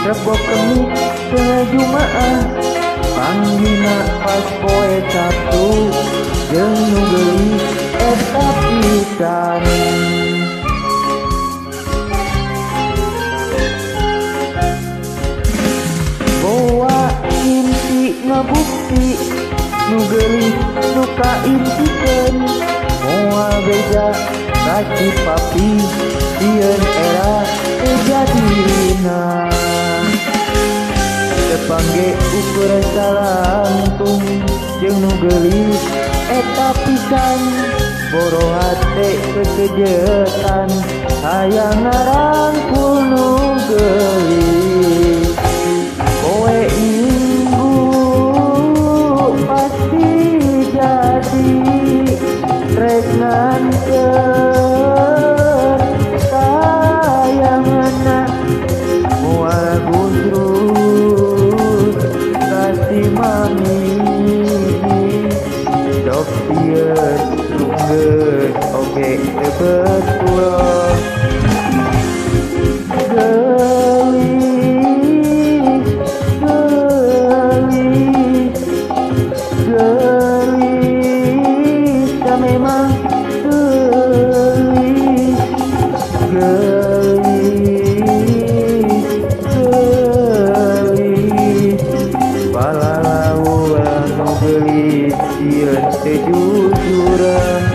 Rebo Kemis tengah Jumaah panggina pas poe Sabtu jeung nu geulis eta pisan. Bawa inti ngabukti nu geulis nu kaintikeun moal beja kasih papi sieun era tejadina. Tepangge ukur salangtung jeung nu geulis eta pisan boro hate kekejetan hayang ngarangkul nu geulis. Kowe minggu pasti jadi tresnan kayanganna moal gusrut kasih mami sok sieun sunggeus oge teu betul. Memang gelis, palalaura nu geulis sieun teu jujuran.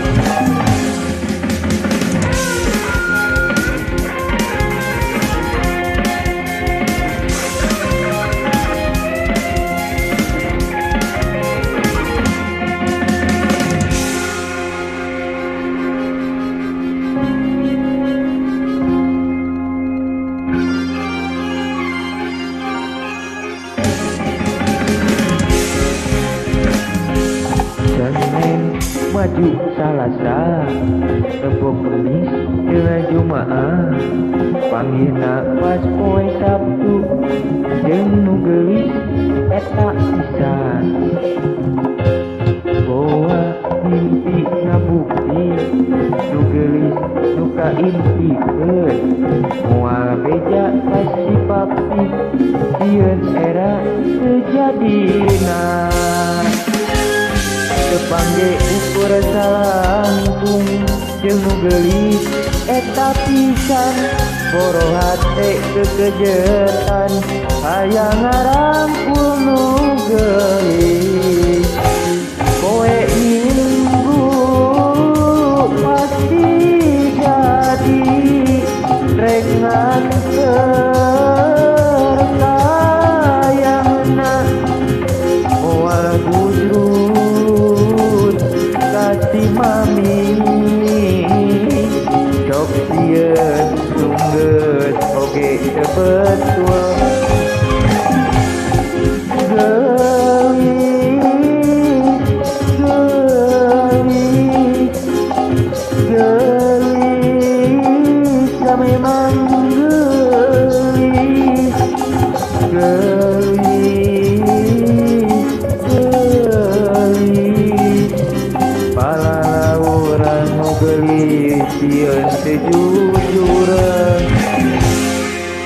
Maju Salasa Rebo Kemis tengah Jumaah panggina pas poe Sabtu jeung nu geulis eta pisan. Bawa mimpi ngabukti nu geulis nu kaintikeun moal beja kasih papi sieun era tejadina. Tepangge ukur salangtung jeung nu geulis eta pisan boro hate kekejetan hayang ngarangkul nu geulis. Kowe minggu pasti jadi rek nganter kayanganna moal gusrut kasih mami sok sieun sunggeus oge teu betul. Gelis memang gelis palalaura nu geulis sieun teu jujuran.